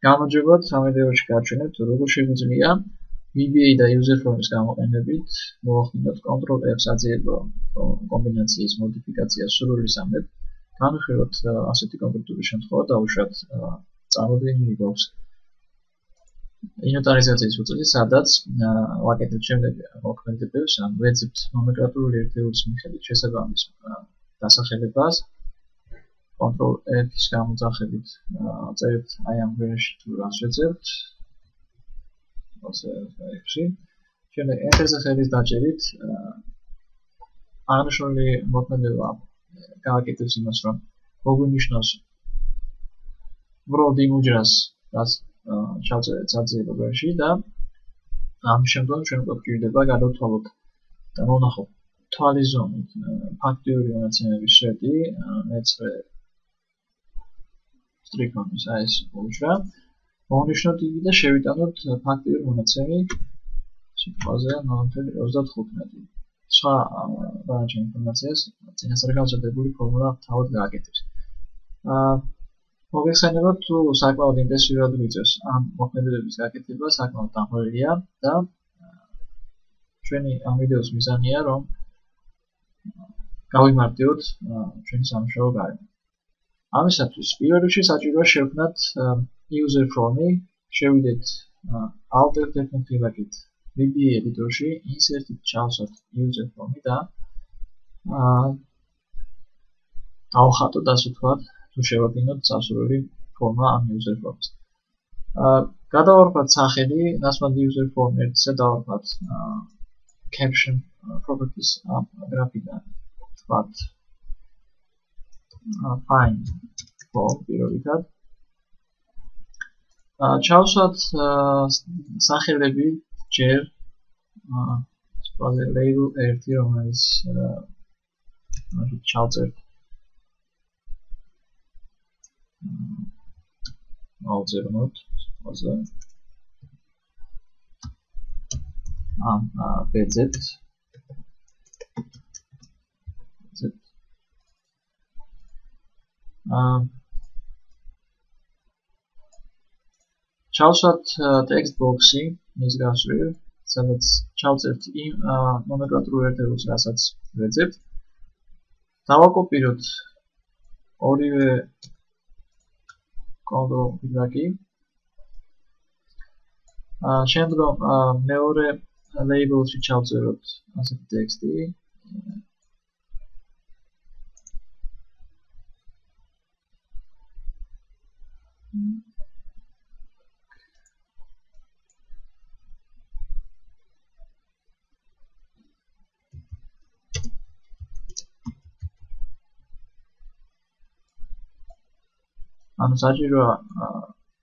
გამარჯობათ, ამ ვიდეოში გავჩვენებთ, როგორ შეგვიძლია VBA და user form-ის გამოყენებით მოვახდინოთ Ctrl+F საძიებო კომბინაციის მოდიფიკაცია სრული სამებ. განვიხილოთ ასეთი კონკრეტული შემთხვევა დაუშვათ წარმოდგენილი გვაქვს ინვენტარიზაციის უწოდი, სადაც ვაკეთებთ შემდეგი მოქმედებებს, ვეძებთ ნომენკლატურული ერთეულის მიხედვით შესაბამის დასახელებას. Ctrl+F-ის გამოძახებით წერებთ აი ამ გვერდში თუ რას შეძებთ. შემდეგ Enter-ზე ხელის დაჭერით აღნიშნული მოქმედება გააკეთებს იმას, რომ მოგვინიშნოს ბროლ იმუჯრას, რაც ჩავწერეთ საძიებო გვერდში და ამის შემდგომ ჩვენ უკვე გვჭირდება გადავთვალოთ და ვნახოთ თვალის ზომით ფაქტიური მონაცემების შედი მეცხრე სტრიქონის ეს უჯრა მოვნიშნოთ იგი და შევიტანოთ ფაქტიური მონაცემი სიტყვაზე 0.35. სხვა დანარჩენ ინფორმაციას წინასწარ განზადებული ფორმულა თავად გააკეთებს. მოგეხსენებათ თუ საკმაოდ ინტენსიურად გვიწევს ამ მოქმედებების გაკეთება, საკმაოდ დამღვრელია და ჩვენი ამ ვიდეოს მიზანია რომ გავიმარტივოთ ჩვენი სამუშაო გარემო. ამისათვის პირველ რიგში საჭიროა შევქმნათ user form-ი, შევიდეთ Alt+F11 VBA ედიტორში, insert-ით ჩავსვათ user form-ი და დავხატოთ ასე ვთქვათ, თუ შევადგინოთ წასვლელი ფორმა ამ user form-ს. გადავარქვათ სახელი, ნაცვლად user form ერთისა დავარქვათ caption properties ამ გრაფიდან ვთქვათ find form პირველად. ჩავსვათ სახელები ჯერ label ერთი რომელიც ჩავწერთ ავწეროთ ასე BZ ჩავსვათ text box-ი მის გასწვრივ, სადაც ჩავწერთ იმ ნომენკლატურულ ერთეულს, რასაც ვეძებთ. დავაკოპიროთ ორივე Ctrl+Y. შემდგომ მეორე label-ში ჩავწეროთ ასეთი ტექსტი. ანუ საჭიროა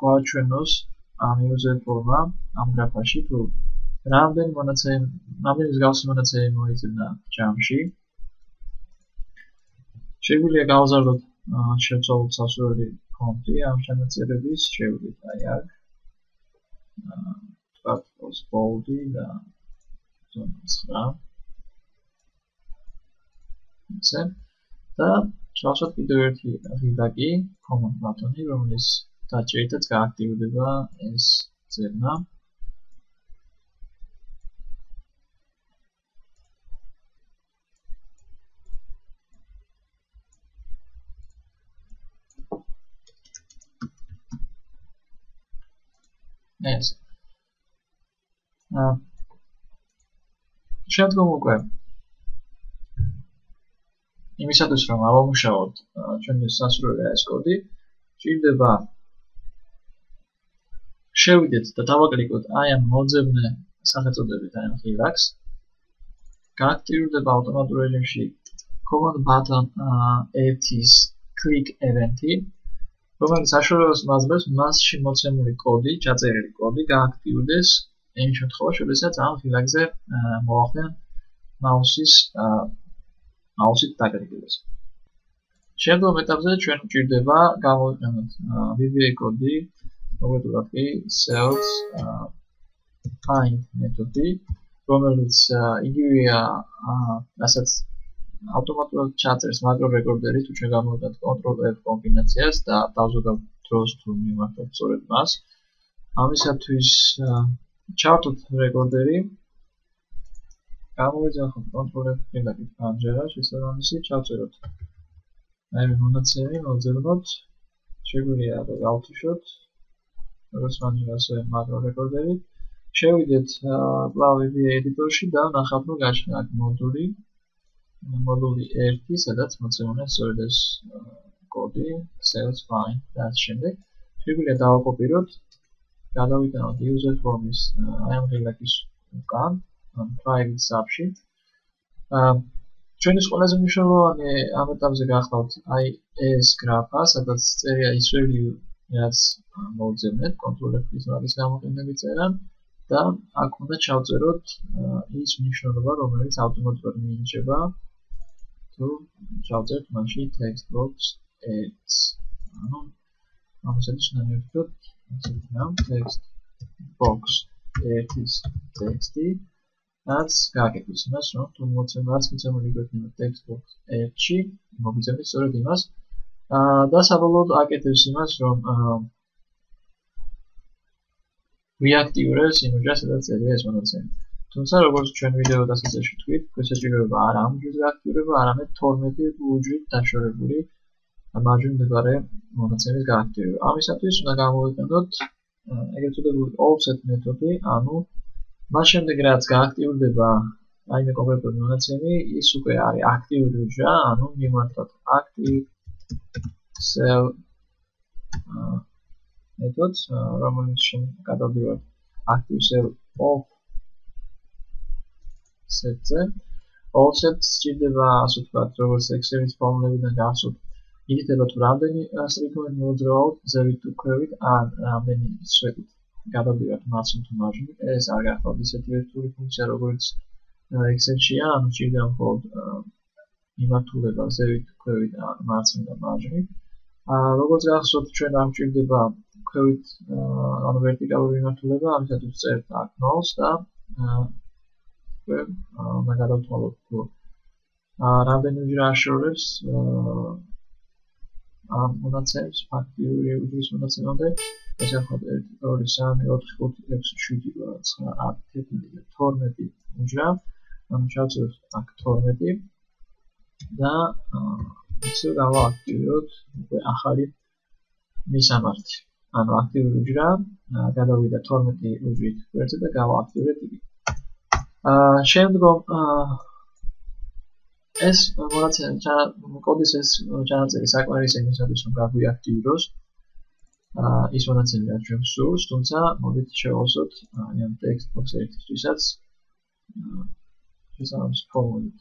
გვაჩვენოს ამ user form-ა ამ გრაფაში თუ რამდენი მსგავსი მონაცემი მოიძებნა ჯამში. შეგვიძლია გავაზარდოთ შევცვალოთ სასურველი ფონტი ამ ჩანაწერების, შევიდეთ აი აქ. ვთქვათ bold-ი და ზონა 9. ასე და ჩავსვათ კიდევ ერთი ღილაკი, command button-ი, რომლის დაჭერითაც გააქტივდება ეს ძებნა. ეს. შემდგომ უკვე იმისათვის რომ ავამუშავოთ ჩვენი სასურველი ეს კოდი, ჭირდება შევიდეთ და დავაკლიკოთ აი ამ მოძებნე სახელწოდებით აი ამ ღილაკს. გააქტივდება ავტომატურ რეჟიმში command button ერთის click event-ი, რომელიც საშუალებას მაძლევს მასში მოცემული კოდი, ჩაწერილი კოდი გააქტივდეს იმ შემთხვევაში, როდესაც ამ ღილაკზე მოვახდენ მაუსით დაკრიკებას. შემდგომ ეტაპზე ჩვენ გვჭირდება გამოვიყენოთ VBA კოდი, კონკრეტულად კი cells find მეთოდი, რომელიც იგივეა, რასაც ავტომატურად ჩაწერს მაკრო რეკორდერი თუ ჩვენ გამოვიდეთ Ctrl+F კომბინაციას და დავზოგავთ დროს თუ მიმართოთ სწორედ მას. ამისათვის ჩავთოთ რეკორდერი. გამოვიძახოთ კონტროლ-F-ით ამჯერად შესაბამისი ჩავწეროთ. აი მონაცემი მოვძებნოთ. შეგვიძლია გავთიშოთ. როგორც მანჯერა ასე მაკრო რეკორდერი. შევიდეთ კვლავ ედიტორში და ვნახავთ რომ გაჩნდა აქ მოდული 1, სადაც მოცემულია სწორედ ეს კოდი sales fine და ამ შემდეგ შეგვიძლია დავაკოპიროთ, გადავიტანოთ user form-ის აი ამ ღილაკის უკან, private sub-ში. ჩვენის ყველაზე მნიშვნელოვანი ამ ეტაპზე გახლავთ აი ეს გრაფა, სადაც წერია ის value, რაც მოვძებნეთ, control-F-ის მაგის გამოყენებით წერან. და აქ უნდა ჩავწეროთ ის მნიშვნელობა, რომელიც ავტომატურად მიინიჭება თუ ჩავწერთ მაშინ text box 1. ანუ ამასაც უნდა მივხვდეთ, text box 1-ის ტექსტი, რაც გააკეთოს იმას, რომ თუ მოცემული გვექნება text box 1-ში, მოგიძებნით სწორედ იმას. და საბოლოოდ აკეთებს იმას, რომ ვიაქტიურებს იმ ოჯახს, სადაც წერია ეს მონაცემი. თუმცა, როგორც ჩვენ ვიდეო დასაწყისში თქვით, გვესაჭიროება არა ამ ჯგუფის გააქტიურება, არამედ 12 უჯრით დაშორებული მარჯვნივ მდებარე მონაცემის გააქტიურება. ამისათვის უნდა გამოვიყენოთ ეგრეთ წოდებული offset მეთოდი, ანუ მას შემდეგ რაც გააქტიურდება რაიმე კონკრეტული მონაცემი, ის უკვე არის აქტიური უჯრა, ანუ მიმართოთ active cell მეთოდს, რომელიც გადავდივართ active cell offset-ზე. Offset სჭირდება, ასე ვთქვათ, როგორც Excel-ის ფორმულებიდან გახსოვთ, იგრძნობა თუ რამდენი სტრიქონით მოძრაობთ, ზევით თუ ქვევით, ან რამდენი სვეტით გადავდივართ მარცხნივ თუ მარჯვნივ. ეს არ გახლავთ ისეთი ვერტული ფუნქცია, როგორც Excel-შია, ანუ სჭირდება მხოლოდ მიმართულება ზევით თუ ქვევით, ან მარცხნივ და მარჯვნივ. როგორც გახსოვთ, ჩვენ არ გვჭირდება ქვევით ანუ ვერტიკალური მიმართულება, ამისათვის წერთ აქ 0-ს და უნდა გადავთვალოთ თუ რამდენი უჯრა აშორებს ამ მონაცემს ფაქტიური უჯრის მონაცემამდე. ეს ახლა 1, 2, 3, 4, 5, 6, 7, 8, 9, 12 უჯრა. ანუ ჩავწეროთ აქ 12 და ისე გავააქტიუროთ უკვე ახალი მისამართი. ანუ აქტიური უჯრა გადავიდა 12 უჯრით გვერდზე და გავააქტიურეთ იგი. შემდგომ ეს მონაცემი კოდის ეს ჩანაწერი საკმარისია იმისათვის, რომ გაგვიაქტიუროს ის მონაცემი, რაც ჩვენ გვსურს, თუმცა მოდით შევავსოთ ამ text box 1-ისთვისაც შესაბამისი ფორმულით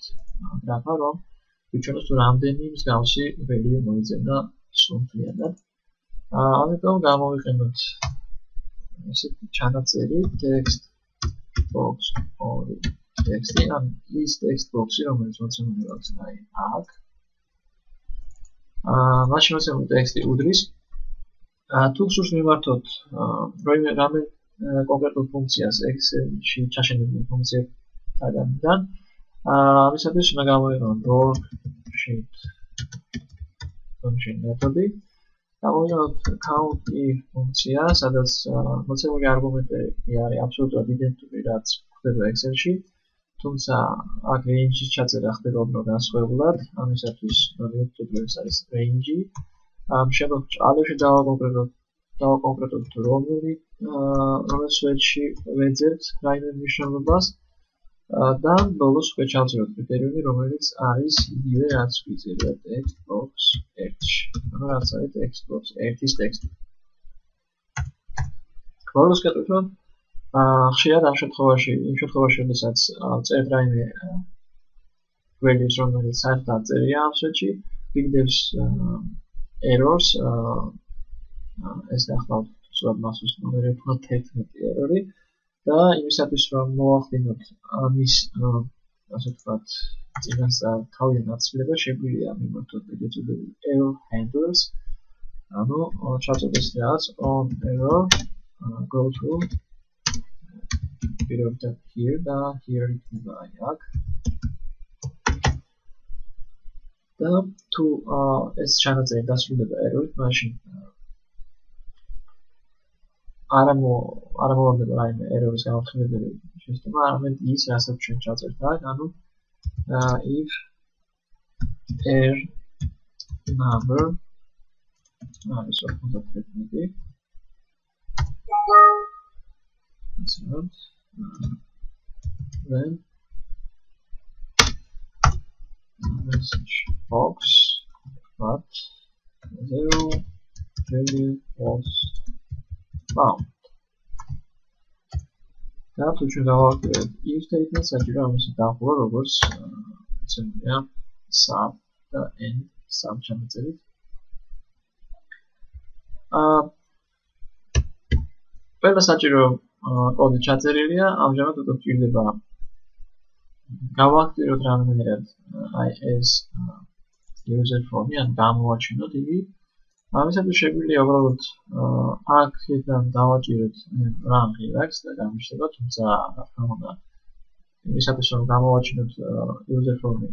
გრაფა, რომ ვიჩვენოს თუ რამდენი მსგავსი value მოიძებნა სრულიად. ამიტომ გამოვიყენოთ ესეთი ჩანაწერი text box 2 ტექსტი, ან ის text box-ი, რომელიც მოცემული აქვს აი აქ. მაშინ მოცემული ტექსტი უდრის. თუ გსურს მიმართოთ რამე კონკრეტულ ფუნქციას Excel-ში ჩაშენებული ფუნქციებთან, ამისათვის უნდა გამოვიყენოთ worksheet function მეთოდი. გამოვიყენოთ count-if ფუნქცია, სადაც მოცემული არგუმენტები არის აბსოლუტურად იდენტური, რაც ხდება Excel-ში. თუმცა აქ range-ის ჩაწერა ხდება უფრო განსხვავებულად, ამისათვის ეს არის range-ი. შემდგომ ჭალებში დავაკონკრეტოთ თუ რომელ სვეტში ვეძებთ რაიმე მნიშვნელობას და ბოლოს უკვე ჩავწეროთ კრიტერიუმი, რომელიც არის იგივე რაც ვიწერია text box 1-ში. ანუ რაც არის text box 1-ის ტექსტი. ბოლოს კეთოთ ხშირად ამ შემთხვევაში, როდესაც წერთ რაიმე values, რომელიც საერთოდ არ წერია ამ სვეტში, ვიგდებს errors, ეს გახლავთ სწორად მასის ნომერი 11 error-ი და იმისათვის რომ მოახდინოთ ამის ასე ვთქვათ წინასწარ თავიდან აცილება, შეგვიძლია მიმართოთ ეგრეთ წოდებული error handlers, ანუ ჩავწერდეს რაღაც on error go to პირობითად here და here იქნება აი აქ. და თუ ეს ჩანაწერი დასრულდება error-ით, მაშინ არ მოვარდება რაიმე ერორის გამოხმედებელი სისტემა, არამედ ის, რასაც ჩვენ ჩაწერთ აქ, ანუ if err number is 91 then message box but 0 value was found. და თუ ჩვენ დავაკეთებთ if statement საჭირო ამისი დაახურა როგორც ცნობილია sub და end sub ჩამოწერით. ყველა საჭირო კოდი ჩაწერილია, ამჟამად უკვე გვჭირდება გავაქტიროთ რამდენად ეს user form-ი, ან გამოვაჩინოთ იგი. ამისათვის შეგვიძლია უბრალოდ აქედან დავაჭიროთ run React და გამიშლება, თუმცა რა თქმა უნდა იმისათვის რომ გამოვაჩინოთ user form-ი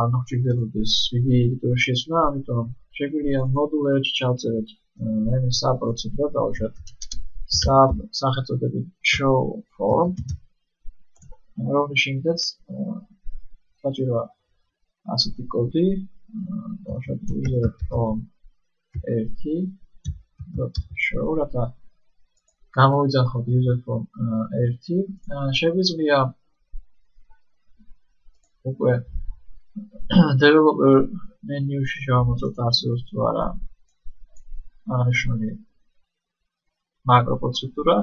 არ მოგჭირდებოდეს იგი დრო შესვლა, ამიტომ შეგვიძლია module-ში ჩავწეროთ რაიმე საპროცედურო დავუშვათ sub სახელწოდებით show form რომლის შიგნითაც საჭიროა ასეთი კოდი დავუშვათ user form rt.show რათა გამოვიძახოთ user form rt შეგვიძლია უკვე developer menu-ში შევამოწმოთ არსებობს თუ არა აღნიშნული მაკროპროცედურა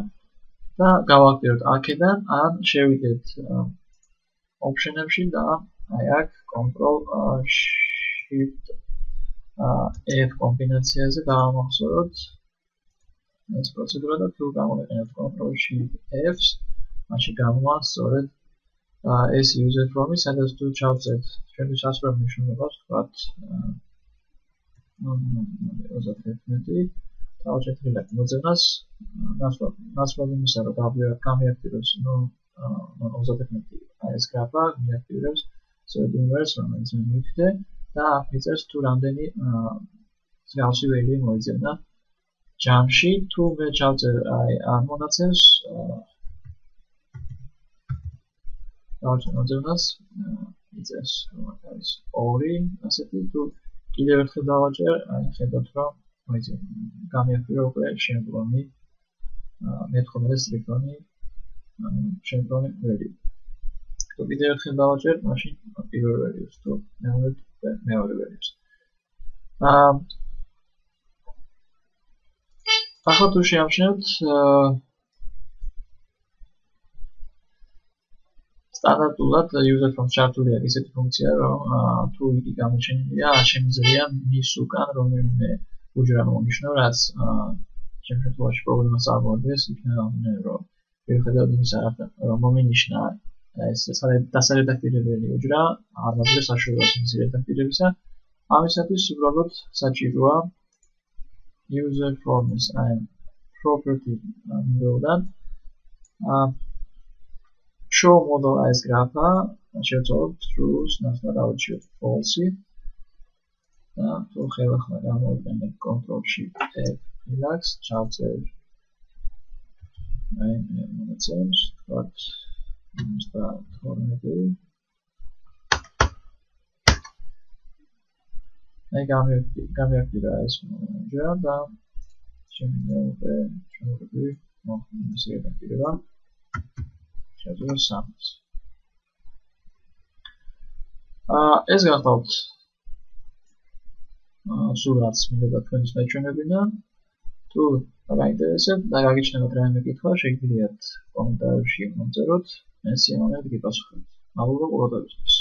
და გავაქტიროთ აქედან ან შევიდეთ option-ებში და აი აქ control shift F კომბინაციაზე დავამახსოვროთ ეს პროცედურა და თუ გამოვიყენოთ control shift F-ს მაშინ გამოვა სწორედ ეს user form-ი სადაც თუ ჩავწერთ ჩვენთვის ასრულ მნიშვნელობას ვთქვათ 31 დავაჭერთ რელაქ მოძებნას ნაცვლად იმისა რომ გამიაქტიროს 31 ეს გრაფა მიაქტირებს სწორედ იმას რომელიც მე მივხვდე და მიწევს თუ რამდენი მსგავსი ველი მოიძებნა ჯამში თუ მე ჩავწერ აი ამ მონაცემს დავაჭერ მოძებნას მიწევს რომ არის 2 ასეთი თუ კიდევ ერთხელ დავაჭერ აი ხედავთ რომ გამიაქტირა უკვე შემდგომი მე-15 სტრიქონი შემდგომი ველი თუ კიდევ ერთხელ დავაჭერ მაშინ პირველ ველს თუ მეორე ველს ახლა თუ შევამჩნევთ სტანდარტულად user form ჩართული აქვს ისეთი ფუნქცია რომ თუ იგი გამოჩენილია შემიძლია მის უკან რომელიმე უჯრა მონიშნო რაც ჩემ შემთხვევაში პრობლემას წარმოადგენს იქნება რომ მიუხედავად იმისა რომ მომინიშნა ეს დასარედაქტირებელი უჯრა არ მაძლევს საშუალებას მისი რედაქტირებისა ამისათვის უბრალოდ საჭიროა user form-ის აი property window-დან show model as graph შევწოდოთ truth ნაცვლად ავიჩიოთ false და თუ ხელახლა გამოვიყენებ control shift F relax ჩავწერთ აი მონაცემს ვთქვათ 92 აი გამიაქტირა ეს უჯრა და შემიძლია ჩვენ მოხდეს რედაქტირება შევძლოთ 3-ს ეს გახლავთ სულ რაც მინდა თქვენს მეჩვენებინა თუ გაინტერესებთ და გაგიჩნევათ რაიმე კითხვა შეგიძლიათ კომენტარებში მომწეროთ მე სიამოვნებით გიპასუხებთ მადლობა ყურადღებისთვის